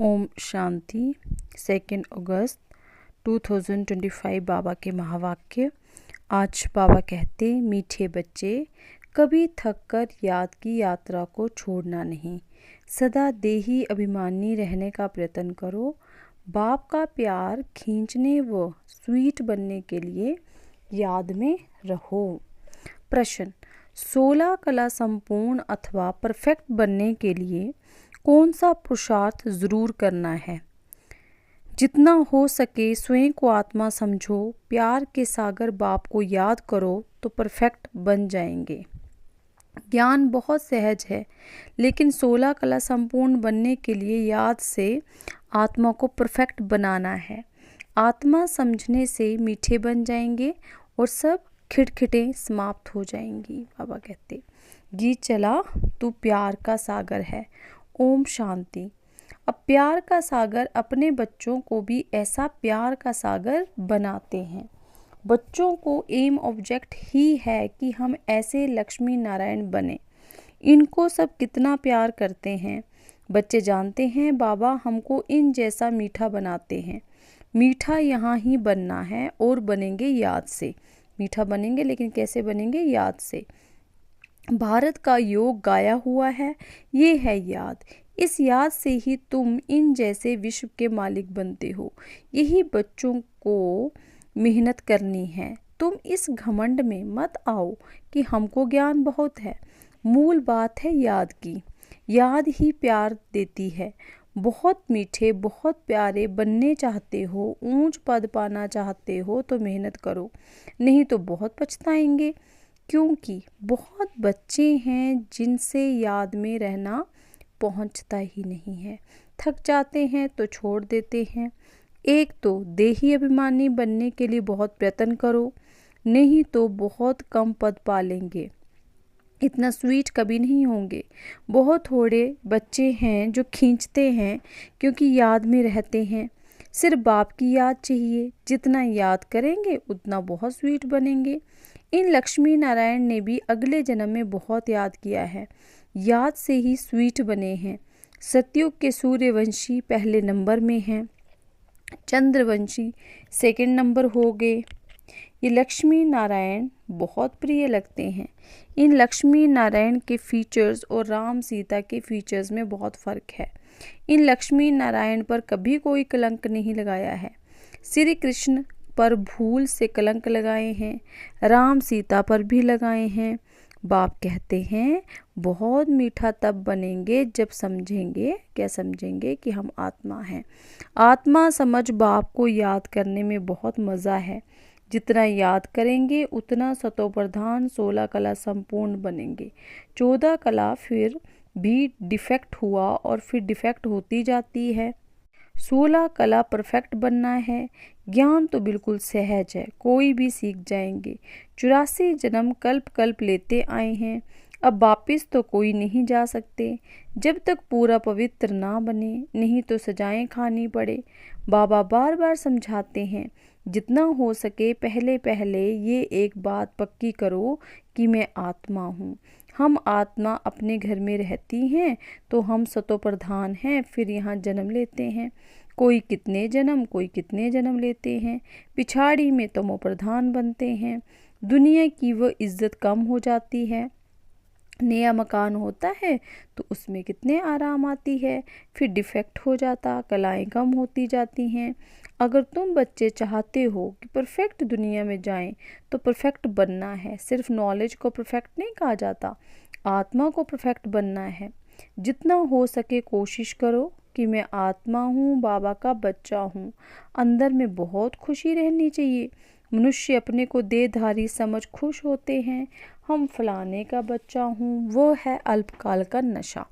ओम शांति। 2 अगस्त 2025 बाबा के महावाक्य। आज बाबा कहते, मीठे बच्चे, कभी थक कर याद की यात्रा को छोड़ना नहीं। सदा देही अभिमानी रहने का प्रयत्न करो। बाप का प्यार खींचने व स्वीट बनने के लिए याद में रहो। प्रश्न: 16 कला संपूर्ण अथवा परफेक्ट बनने के लिए कौन सा पुरुषार्थ जरूर करना है? जितना हो सके स्वयं को आत्मा समझो, प्यार के सागर बाप को याद करो तो परफेक्ट बन जाएंगे। ज्ञान बहुत सहज है, लेकिन 16 कला संपूर्ण बनने के लिए याद से आत्मा को परफेक्ट बनाना है। आत्मा समझने से मीठे बन जाएंगे और सब खिटखिटें समाप्त हो जाएंगी। बाबा कहते, गीत चला तू प्यार का सागर है। ओम शांति। अब प्यार का सागर अपने बच्चों को भी ऐसा प्यार का सागर बनाते हैं। बच्चों को एम ऑब्जेक्ट ही है कि हम ऐसे लक्ष्मी नारायण बने। इनको सब कितना प्यार करते हैं। बच्चे जानते हैं बाबा हमको इन जैसा मीठा बनाते हैं। मीठा यहाँ ही बनना है और बनेंगे याद से। मीठा बनेंगे, लेकिन कैसे बनेंगे? याद से। भारत का योग गाया हुआ है, ये है याद। इस याद से ही तुम इन जैसे विश्व के मालिक बनते हो। यही बच्चों को मेहनत करनी है। तुम इस घमंड में मत आओ कि हमको ज्ञान बहुत है। मूल बात है याद की। याद ही प्यार देती है। बहुत मीठे, बहुत प्यारे बनने चाहते हो, ऊंच पद पाना चाहते हो तो मेहनत करो, नहीं तो बहुत पछताएंगे। क्योंकि बहुत बच्चे हैं जिनसे याद में रहना पहुंचता ही नहीं है। थक जाते हैं तो छोड़ देते हैं। एक तो देही अभिमानी बनने के लिए बहुत प्रयत्न करो, नहीं तो बहुत कम पद पालेंगे। इतना स्वीट कभी नहीं होंगे। बहुत थोड़े बच्चे हैं जो खींचते हैं क्योंकि याद में रहते हैं। सिर्फ बाप की याद चाहिए। जितना याद करेंगे उतना बहुत स्वीट बनेंगे। इन लक्ष्मी नारायण ने भी अगले जन्म में बहुत याद किया है। याद से ही स्वीट बने हैं। सतयुग के सूर्यवंशी पहले नंबर में हैं। चंद्रवंशी सेकंड नंबर हो गए। ये लक्ष्मी नारायण बहुत प्रिय लगते हैं। इन लक्ष्मी नारायण के फीचर्स और राम सीता के फीचर्स में बहुत फ़र्क है। इन लक्ष्मी नारायण पर कभी कोई कलंक नहीं लगाया है। श्री कृष्ण पर भूल से कलंक लगाए हैं, राम सीता पर भी लगाए हैं। बाप कहते हैं बहुत मीठा तब बनेंगे जब समझेंगे। क्या समझेंगे? कि हम आत्मा हैं। आत्मा समझ बाप को याद करने में बहुत मज़ा है। जितना याद करेंगे उतना सतोप्रधान 16 कला संपूर्ण बनेंगे। 14 कला फिर भी डिफेक्ट हुआ और फिर डिफेक्ट होती जाती है। 16 कला परफेक्ट बनना है। ज्ञान तो बिल्कुल सहज है, कोई भी सीख जाएंगे। 84 जन्म कल्प कल्प लेते आए हैं। अब वापिस तो कोई नहीं जा सकते जब तक पूरा पवित्र ना बने, नहीं तो सजाएं खानी पड़े। बाबा बार बार समझाते हैं, जितना हो सके पहले पहले ये एक बात पक्की करो कि मैं आत्मा हूँ। हम आत्मा अपने घर में रहती हैं तो हम सतोप्रधान हैं, फिर यहाँ जन्म लेते हैं। कोई कितने जन्म लेते हैं। पिछाड़ी में तमो प्रधान बनते हैं। दुनिया की वो इज्जत कम हो जाती है। नया मकान होता है तो उसमें कितने आराम आती है। फिर डिफेक्ट हो जाता, कलाएं कम होती जाती हैं। अगर तुम बच्चे चाहते हो कि परफेक्ट दुनिया में जाएं तो परफेक्ट बनना है। सिर्फ नॉलेज को परफेक्ट नहीं कहा जाता, आत्मा को परफेक्ट बनना है। जितना हो सके कोशिश करो कि मैं आत्मा हूँ, बाबा का बच्चा हूँ। अंदर में बहुत खुशी रहनी चाहिए। मनुष्य अपने को देहधारी समझ खुश होते हैं। हम फलाने का बच्चा हूँ, वो है अल्पकाल का नशा।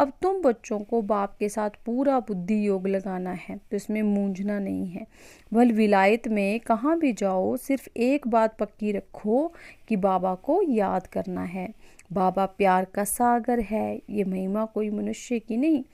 अब तुम बच्चों को बाप के साथ पूरा बुद्धि योग लगाना है, तो इसमें मूंझना नहीं है। भल विलायत में कहाँ भी जाओ, सिर्फ एक बात पक्की रखो कि बाबा को याद करना है। बाबा प्यार का सागर है। ये महिमा कोई मनुष्य की नहीं,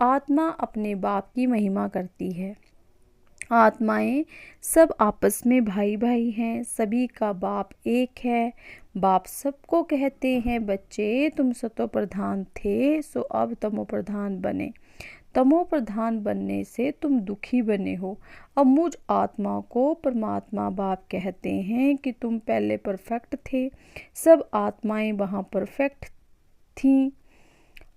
आत्मा अपने बाप की महिमा करती है। आत्माएं सब आपस में भाई भाई हैं। सभी का बाप एक है। बाप सबको कहते हैं, बच्चे तुम सतो प्रधान थे सो अब तमो प्रधान बने। तमो प्रधान बनने से तुम दुखी बने हो। अब मुझ आत्मा को परमात्मा बाप कहते हैं कि तुम पहले परफेक्ट थे, सब आत्माएं वहाँ परफेक्ट थीं।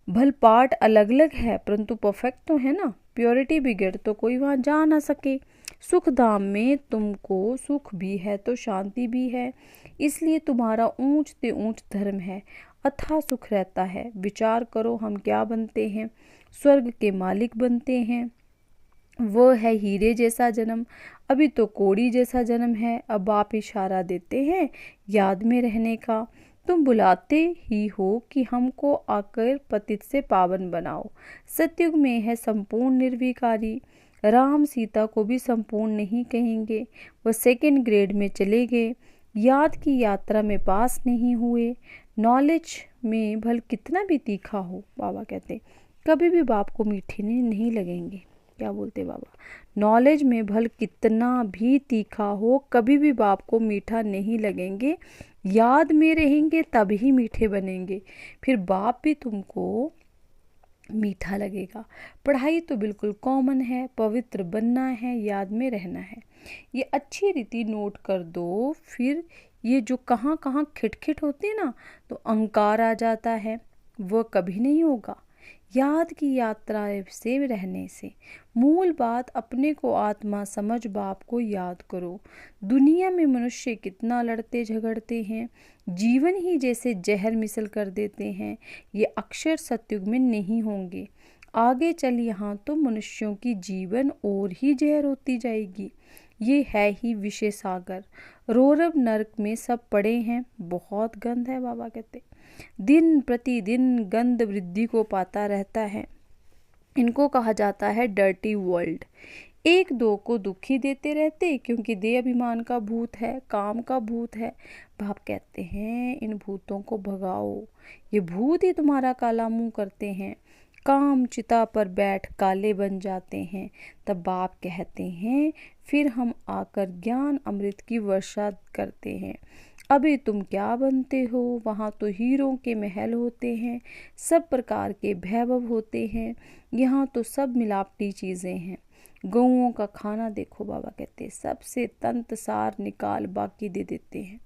भल पार्ट अलग अलग है परंतु परफेक्ट तो है ना। प्योरिटी बिगड़ तो कोई वहाँ जा ना सके। सुख धाम में तुमको सुख भी है तो शांति भी है, इसलिए तुम्हारा ऊंच से ऊंच धर्म है, अथाह सुख रहता है। विचार करो हम क्या बनते हैं, स्वर्ग के मालिक बनते हैं। वह है हीरे जैसा जन्म, अभी तो कोड़ी जैसा जन्म है। अब आप इशारा देते हैं याद में रहने का, तुम बुलाते ही हो कि हमको आकर पतित से पावन बनाओ। सतयुग में है संपूर्ण निर्विकारी, राम सीता को भी संपूर्ण नहीं कहेंगे, वह सेकंड ग्रेड में चले गए, याद की यात्रा में पास नहीं हुए। नॉलेज में भल कितना भी तीखा हो, बाबा कहते कभी भी बाप को मीठे नहीं लगेंगे। क्या बोलते बाबा, नॉलेज में भल कितना भी तीखा हो कभी भी बाप को मीठा नहीं लगेंगे, याद में रहेंगे तभी मीठे बनेंगे, फिर बाप भी तुमको मीठा लगेगा। पढ़ाई तो बिल्कुल कॉमन है, पवित्र बनना है, याद में रहना है। ये अच्छी रीति नोट कर दो। फिर ये जो कहाँ कहाँ खिटखिट होती है ना, तो अहंकार आ जाता है, वह कभी नहीं होगा। याद की यात्रा से रहने से मूल बात अपने को आत्मा समझ बाप को याद करो। दुनिया में मनुष्य कितना लड़ते झगड़ते हैं, जीवन ही जैसे जहर मिसल कर देते हैं। ये अक्षर सतयुग में नहीं होंगे। आगे चल यहाँ तो मनुष्यों की जीवन और ही जहर होती जाएगी। ये है ही विषय सागर, रौरव नरक में सब पड़े हैं, बहुत गंध है। बाबा कहते दिन प्रतिदिन गंध वृद्धि को पाता रहता है, इनको कहा जाता है डर्टी वर्ल्ड। एक दो को दुखी देते रहते क्योंकि देह अभिमान का भूत है, काम का भूत है। बाप कहते हैं इन भूतों को भगाओ, ये भूत ही तुम्हारा काला मुंह करते हैं, काम चिता पर बैठ काले बन जाते हैं। तब बाप कहते हैं फिर हम आकर ज्ञान अमृत की वर्षा करते हैं। अभी तुम क्या बनते हो, वहाँ तो हीरों के महल होते हैं, सब प्रकार के वैभव होते हैं, यहाँ तो सब मिलावटी चीज़ें हैं। गऊओं का खाना देखो, बाबा कहते हैं सबसे तंत सार निकाल बाकी दे देते हैं।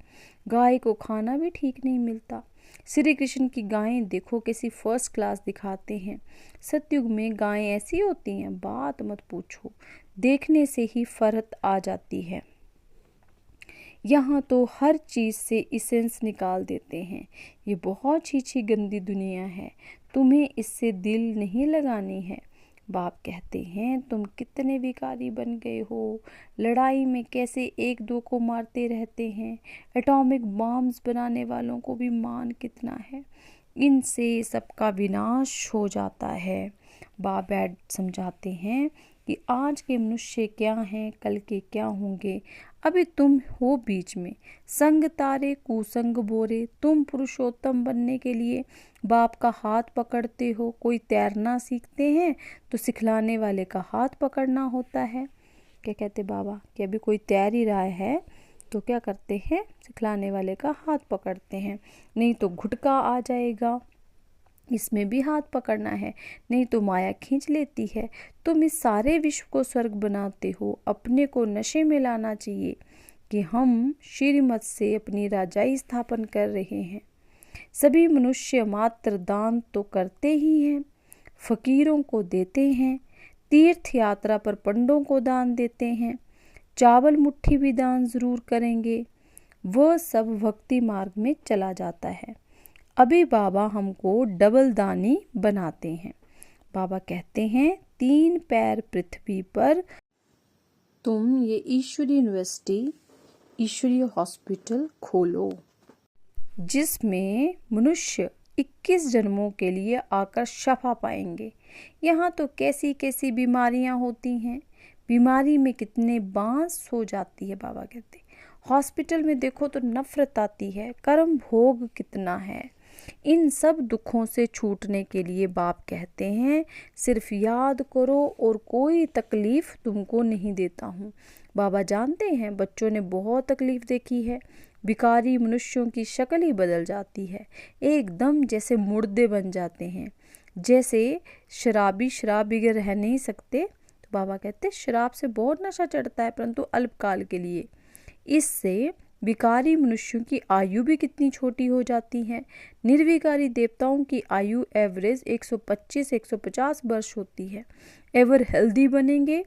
गाय को खाना भी ठीक नहीं मिलता। श्री कृष्ण की गायें देखो कैसी फर्स्ट क्लास दिखाते हैं। सतयुग में गायें ऐसी होती हैं, बात मत पूछो, देखने से ही फरहत आ जाती है। यहाँ तो हर चीज़ से इसेंस निकाल देते हैं। ये बहुत छी गंदी दुनिया है, तुम्हें इससे दिल नहीं लगानी है। बाप कहते हैं तुम कितने विकारी बन गए हो, लड़ाई में कैसे एक दो को मारते रहते हैं, एटॉमिक बॉम्ब्स बनाने वालों को भी मान कितना है, इनसे सबका विनाश हो जाता है। बाप बैठ समझाते हैं कि आज के मनुष्य क्या हैं, कल के क्या होंगे। अभी तुम हो बीच में, संग तारे कुसंग बोरे। तुम पुरुषोत्तम बनने के लिए बाप का हाथ पकड़ते हो। कोई तैरना सीखते हैं तो सिखलाने वाले का हाथ पकड़ना होता है। क्या कहते बाबा कि अभी कोई तैर ही रहा है तो क्या करते हैं, सिखलाने वाले का हाथ पकड़ते हैं, नहीं तो घुटका आ जाएगा, इसमें भी हाथ पकड़ना है, नहीं तो माया खींच लेती है। तुम इस सारे विश्व को स्वर्ग बनाते हो, अपने को नशे में लाना चाहिए कि हम श्रीमत से अपनी राजाई स्थापन कर रहे हैं। सभी मनुष्य मात्र दान तो करते ही हैं, फकीरों को देते हैं, तीर्थ यात्रा पर पंडों को दान देते हैं, चावल मुट्ठी भी दान जरूर करेंगे, वह सब भक्ति मार्ग में चला जाता है। अभी बाबा हमको डबल दानी बनाते हैं। बाबा कहते हैं 3 पैर पृथ्वी पर तुम ये ईश्वरीय यूनिवर्सिटी, ईश्वरीय हॉस्पिटल खोलो, जिसमें मनुष्य 21 जन्मों के लिए आकर शफा पाएंगे। यहाँ तो कैसी कैसी बीमारियाँ होती हैं, बीमारी में कितने बांस हो जाती है। बाबा कहते हॉस्पिटल में देखो तो नफरत आती है, कर्म भोग कितना है। इन सब दुखों से छूटने के लिए बाप कहते हैं सिर्फ याद करो और कोई तकलीफ तुमको नहीं देता हूँ। बाबा जानते हैं बच्चों ने बहुत तकलीफ देखी है, भिखारी मनुष्यों की शक्ल ही बदल जाती है, एकदम जैसे मुर्दे बन जाते हैं। जैसे शराबी शराब बगैर रह नहीं सकते, तो बाबा कहते शराब से बहुत नशा चढ़ता है परंतु अल्पकाल के लिए। इससे विकारी मनुष्यों की आयु भी कितनी छोटी हो जाती है। निर्विकारी देवताओं की आयु एवरेज 125-150 वर्ष होती है। एवर हेल्दी बनेंगे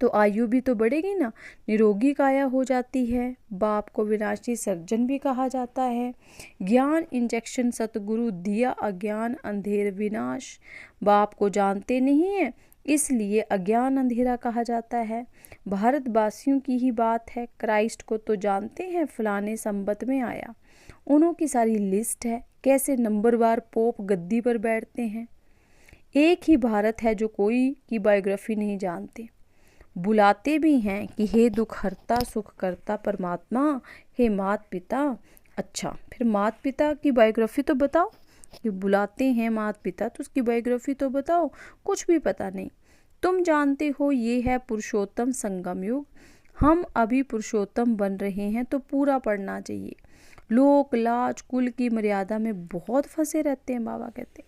तो आयु भी तो बढ़ेगी ना, निरोगी काया हो जाती है। बाप को विनाशी सर्जन भी कहा जाता है। ज्ञान इंजेक्शन सतगुरु दिया अज्ञान अंधेर विनाश। बाप को जानते नहीं है इसलिए अज्ञान अंधेरा कहा जाता है। भारतवासियों की ही बात है, क्राइस्ट को तो जानते हैं फलाने संबत में आया, उन्हों की सारी लिस्ट है कैसे नंबरवार पोप गद्दी पर बैठते हैं। एक ही भारत है जो कोई की बायोग्राफी नहीं जानते। बुलाते भी हैं कि हे दुख हरता सुख करता परमात्मा, हे मात पिता। अच्छा, फिर मात पिता की बायोग्राफी तो बताओ। कि बुलाते हैं मात पिता तो उसकी बायोग्राफी तो बताओ, कुछ भी पता नहीं। तुम जानते हो ये है पुरुषोत्तम संगम युग, हम अभी पुरुषोत्तम बन रहे हैं तो पूरा पढ़ना चाहिए। लोक लाज कुल की मर्यादा में बहुत फंसे रहते हैं। बाबा कहते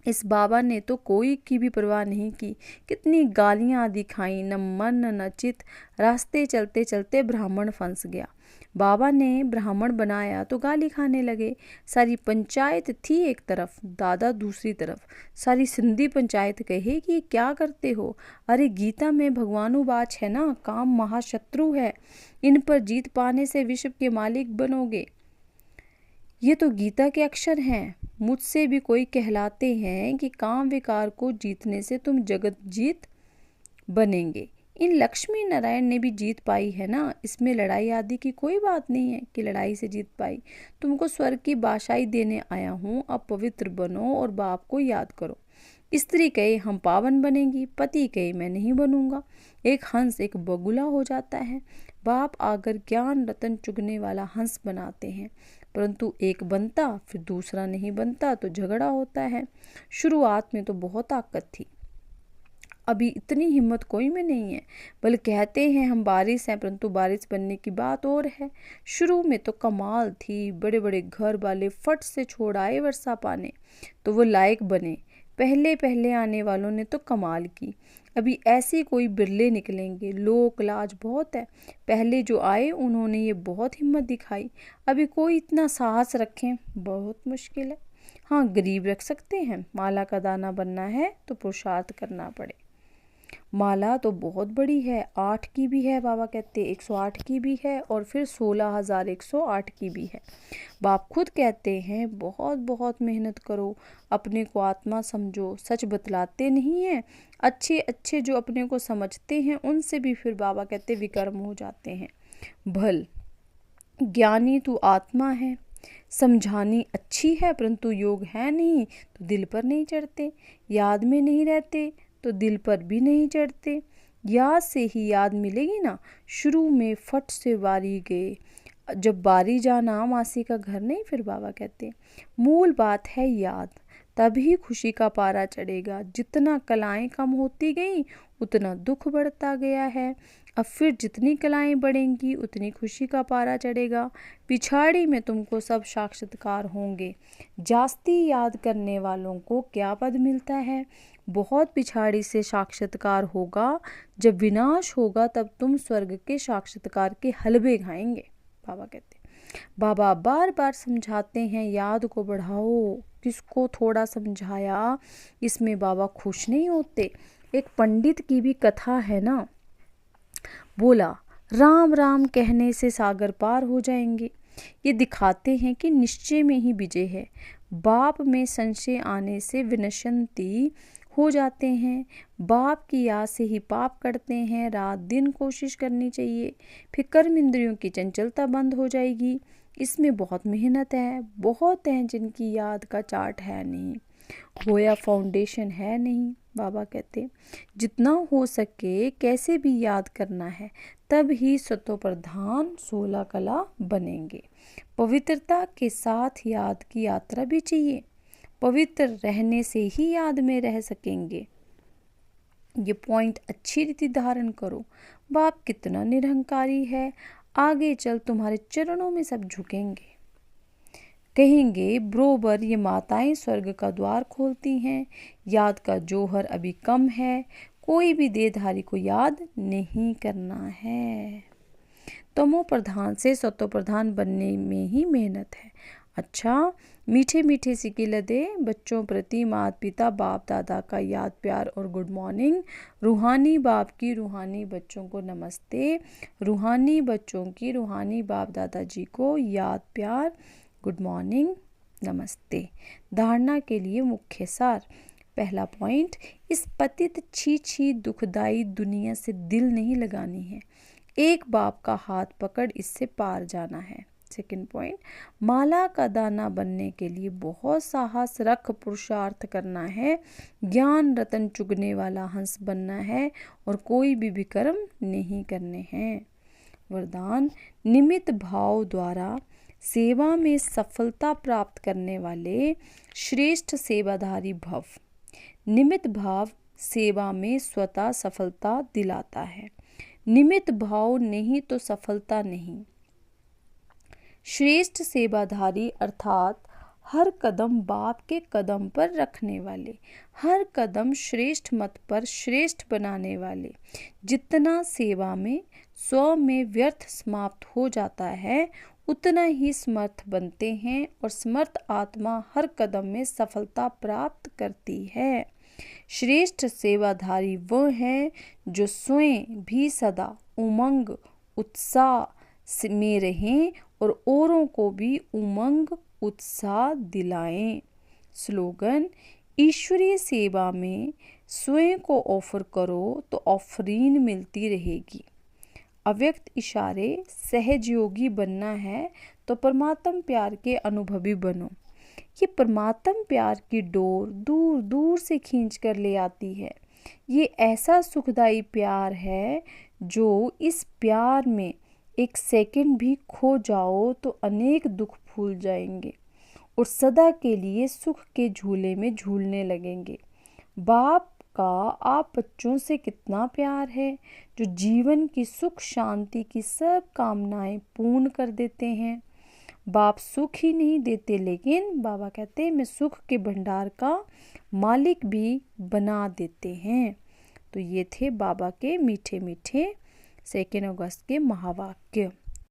इस बाबा ने तो कोई की भी परवाह नहीं की, कितनी गालियां आदि खाई, न मन न चित। रास्ते चलते चलते ब्राह्मण फंस गया। बाबा ने ब्राह्मण बनाया तो गाली खाने लगे। सारी पंचायत थी एक तरफ, दादा दूसरी तरफ। सारी सिंधी पंचायत कहे कि क्या करते हो, अरे गीता में भगवानुवाच है ना, काम महाशत्रु है, इन पर जीत पाने से विश्व के मालिक बनोगे। ये तो गीता के अक्षर हैं। मुझसे भी कोई कहलाते हैं कि काम विकार को जीतने से तुम जगत जीत बनेंगे। इन लक्ष्मी नारायण ने भी जीत पाई है ना, इसमें लड़ाई आदि की कोई बात नहीं है कि लड़ाई से जीत पाई। तुमको स्वर्ग की बादशाही देने आया हूँ, अब पवित्र बनो और बाप को याद करो। स्त्री कहे हम पावन बनेंगी, पति कहे मैं नहीं बनूंगा। एक हंस एक बगुला हो जाता है। बाप आकर ज्ञान रतन चुगने वाला हंस बनाते हैं, परंतु एक बनता फिर दूसरा नहीं बनता तो झगड़ा होता है। शुरुआत में तो बहुत ताकत थी, अभी इतनी हिम्मत कोई में नहीं है। बल्कि कहते हैं हम बारिश हैं, परंतु बारिश बनने की बात और है। शुरू में तो कमाल थी, बड़े बड़े घर वाले फट से छोड़ आए वर्षा पाने तो वो लायक बने। पहले पहले आने वालों ने तो कमाल की, अभी ऐसे कोई बिरले निकलेंगे। लोक लाज बहुत है, पहले जो आए उन्होंने ये बहुत हिम्मत दिखाई, अभी कोई इतना साहस रखें बहुत मुश्किल है। हाँ, गरीब रख सकते हैं, माला का दाना बनना है तो पुरुषार्थ करना पड़े। माला तो बहुत बड़ी है, 8 की भी है, बाबा कहते 108 की भी है और फिर 16,108 की भी है। बाप खुद कहते हैं बहुत बहुत मेहनत करो, अपने को आत्मा समझो, सच बतलाते नहीं हैं। अच्छे अच्छे जो अपने को समझते हैं उनसे भी फिर बाबा कहते विकर्म हो जाते हैं। भल ज्ञानी तू आत्मा है, समझानी अच्छी है परंतु योग है नहीं तो दिल पर नहीं चढ़ते, याद में नहीं रहते तो दिल पर भी नहीं चढ़ते। याद से ही याद मिलेगी ना, शुरू में फट से बारी गए, जब बारी जाना मासी का घर नहीं। फिर बाबा कहते मूल बात है याद, तभी खुशी का पारा चढ़ेगा। जितना कलाएं कम होती गई उतना दुख बढ़ता गया है, अब फिर जितनी कलाएं बढ़ेंगी उतनी खुशी का पारा चढ़ेगा। पिछाड़ी में तुमको सब साक्षात्कार होंगे। जास्ती याद करने वालों को क्या पद मिलता है, बहुत पिछाड़ी से साक्षात्कार होगा, जब विनाश होगा तब तुम स्वर्ग के साक्षात्कार के हलवे खाएंगे। बाबा कहते बाबा बार बार समझाते हैं याद को बढ़ाओ। किसको थोड़ा समझाया, इसमें बाबा खुश नहीं होते। एक पंडित की भी कथा है ना, बोला राम राम कहने से सागर पार हो जाएंगे। ये दिखाते हैं कि निश्चय में ही विजय है। बाप में संशय आने से विनशंति हो जाते हैं, बाप की याद से ही पाप करते हैं। रात दिन कोशिश करनी चाहिए, फिर कर्म इंद्रियों की चंचलता बंद हो जाएगी। इसमें बहुत मेहनत है, बहुत हैं जिनकी याद का चार्ट है नहीं, होया फाउंडेशन है नहीं। बाबा कहते जितना हो सके कैसे भी याद करना है, तब ही सतो प्रधान 16 कला बनेंगे। पवित्रता के साथ याद की यात्रा भी चाहिए, पवित्र रहने से ही याद में रह सकेंगे। ये पॉइंट अच्छी रीति धारण करो। बाप कितना निरहंकारी है, आगे चल तुम्हारे चरणों में सब झुकेंगे। कहेंगे बरोबर ये माताएं स्वर्ग का द्वार खोलती हैं, याद का जौहर अभी कम है, कोई भी देहधारी को याद नहीं करना है। तमो प्रधान से सतो प्रधान बनने में ही मेहनत है। अच्छा, मीठे मीठे सिक्के लदे बच्चों प्रति माता पिता बाप दादा का याद प्यार और गुड मॉर्निंग। रूहानी बाप की रूहानी बच्चों को नमस्ते, रूहानी बच्चों की रूहानी बाप दादा जी को याद प्यार गुड मॉर्निंग नमस्ते। धारणा के लिए मुख्य सार। पहला पॉइंट, इस पतित छी छी दुखदाई दुनिया से दिल नहीं लगानी है, एक बाप का हाथ पकड़ इससे पार जाना है। सेकंड पॉइंट, माला का दाना बनने के लिए बहुत साहस रख पुरुषार्थ करना है, ज्ञान रतन चुगने वाला हंस बनना है और कोई भी विकर्म नहीं करने हैं। वरदान, निमित्त भाव द्वारा सेवा में सफलता प्राप्त करने वाले श्रेष्ठ सेवाधारी भव। निमित्त भाव सेवा में स्वतः सफलता दिलाता है, निमित्त भाव नहीं तो सफलता नहीं। श्रेष्ठ सेवाधारी अर्थात हर कदम बाप के कदम पर रखने वाले, हर कदम श्रेष्ठ मत पर श्रेष्ठ बनाने वाले। जितना सेवा में स्व में व्यर्थ समाप्त हो जाता है, उतना ही समर्थ बनते हैं और समर्थ आत्मा हर कदम में सफलता प्राप्त करती है। श्रेष्ठ सेवाधारी वह है जो स्वयं भी सदा उमंग उत्साह में रहें और औरों को भी उमंग उत्साह दिलाएं। स्लोगन, ईश्वरीय सेवा में स्वयं को ऑफर करो तो ऑफरीन मिलती रहेगी। अव्यक्त इशारे, सहजयोगी बनना है तो परमात्म प्यार के अनुभवी बनो। ये परमात्म प्यार की डोर दूर दूर से खींच कर ले आती है। ये ऐसा सुखदाई प्यार है जो इस प्यार में एक सेकंड भी खो जाओ तो अनेक दुख भूल जाएंगे और सदा के लिए सुख के झूले में झूलने लगेंगे। बाप का आप बच्चों से कितना प्यार है जो जीवन की सुख शांति की सब कामनाएं पूर्ण कर देते हैं। बाप सुख ही नहीं देते, लेकिन बाबा कहते हैं मैं सुख के भंडार का मालिक भी बना देते हैं। तो ये थे बाबा के मीठे मीठे 2 अगस्त के महावाक्य।